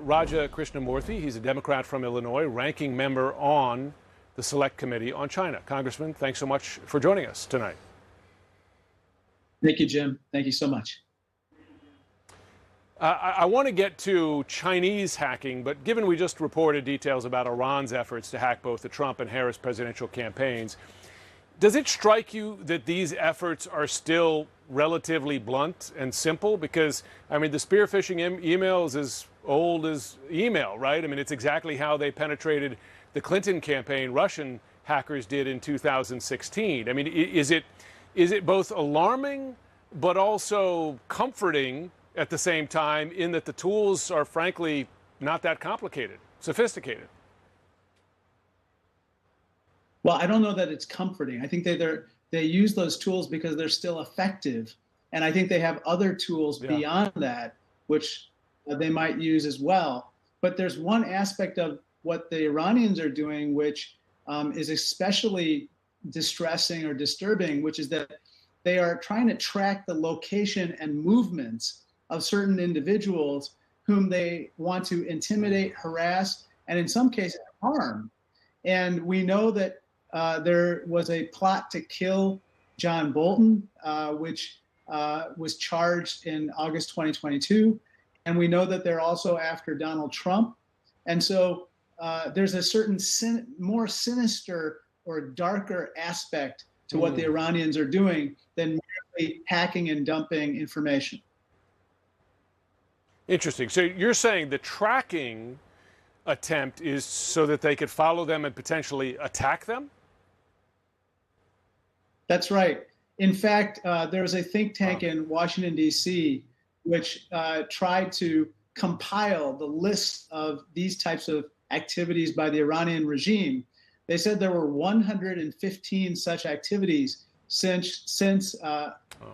Raja Krishnamoorthi. He's a Democrat from Illinois, ranking member on the Select Committee on China. Congressman, thanks so much for joining us tonight. Thank you, Jim. Thank you so much. I want to get to Chinese hacking, but given we just reported details about Iran's efforts to hack both the Trump and Harris presidential campaigns, does it strike you that these efforts are still relatively blunt and simple? Because, I mean, the spear phishing email is as old as email, right? I mean, it's exactly how they penetrated the Clinton campaign Russian hackers did in 2016. I mean, is it both alarming but also comforting at the same time in that the tools are frankly not that complicated, sophisticated? Well, I don't know that it's comforting. I think they use those tools because they're still effective. And I think they have other tools beyond that, which they might use as well. But there's one aspect of what the Iranians are doing, which is especially distressing or disturbing, which is that they are trying to track the location and movements of certain individuals whom they want to intimidate, harass, and in some cases harm. And we know that there was a plot to kill John Bolton, which was charged in August 2022. And we know that they're also after Donald Trump. And so there's a certain more sinister or darker aspect to what the Iranians are doing than merely hacking and dumping information. Interesting. So you're saying the tracking attempt is so that they could follow them and potentially attack them? That's right. In fact, there was a think tank in Washington, D.C., which tried to compile the list of these types of activities by the Iranian regime. They said there were 115 such activities since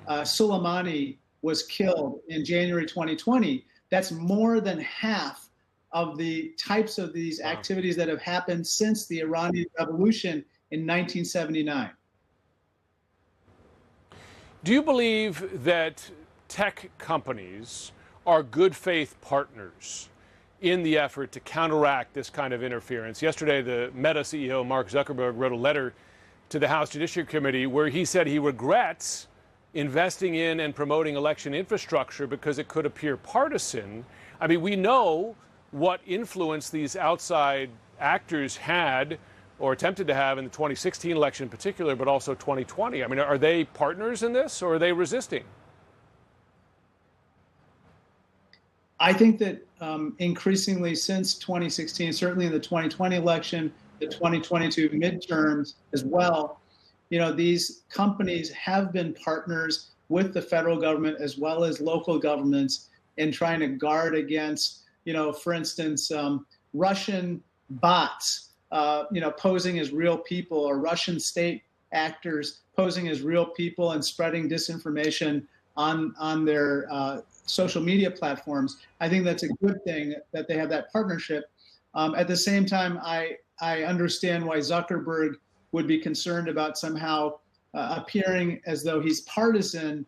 Soleimani was killed in January 2020. That's more than half of the types of these activities that have happened since the Iranian Revolution in 1979. Do you believe that tech companies are good faith partners in the effort to counteract this kind of interference? Yesterday, the Meta CEO, Mark Zuckerberg, wrote a letter to the House Judiciary Committee where he said he regrets investing in and promoting election infrastructure because it could appear partisan. I mean, we know what influence these outside actors had or attempted to have in the 2016 election in particular, but also 2020. I mean, are they partners in this or are they resisting? I think that increasingly since 2016, certainly in the 2020 election, the 2022 midterms as well, you know, these companies have been partners with the federal government as well as local governments in trying to guard against, you know, for instance, Russian bots, you know, posing as real people, or Russian state actors posing as real people and spreading disinformation on their social media platforms. I think that's a good thing that they have that partnership. At the same time, I understand why Zuckerberg would be concerned about somehow appearing as though he's partisan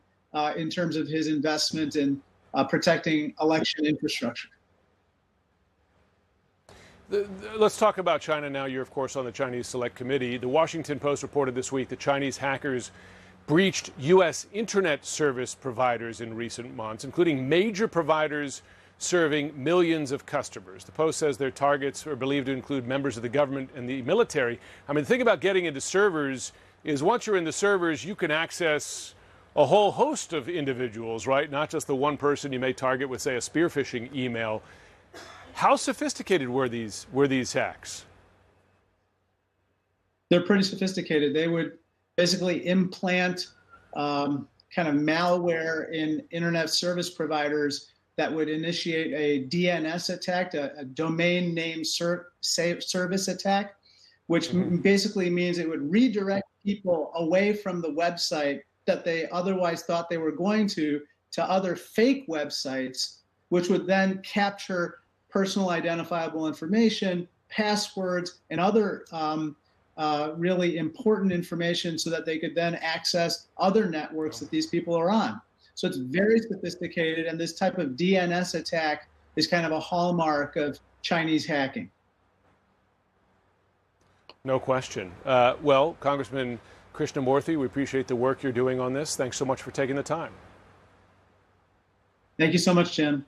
in terms of his investment in protecting election infrastructure. Let's talk about China now. You're, of course, on the Chinese Select Committee. The Washington Post reported this week that Chinese hackers breached U.S. internet service providers in recent months, including major providers serving millions of customers. The Post says their targets are believed to include members of the government and the military. I mean, the thing about getting into servers is once you're in the servers, you can access a whole host of individuals, right? Not just the one person you may target with, say, a spear phishing email. How sophisticated were these hacks? They're pretty sophisticated. They would basically implant kind of malware in internet service providers that would initiate a DNS attack, a domain name service attack, which basically means it would redirect people away from the website that they otherwise thought they were going to other fake websites, which would then capture personal identifiable information, passwords, and other really important information so that they could then access other networks that these people are on. So it's very sophisticated, and this type of DNS attack is kind of a hallmark of Chinese hacking. No question. Well, Congressman Krishnamoorthi, we appreciate the work you're doing on this. Thanks so much for taking the time. Thank you so much, Jim.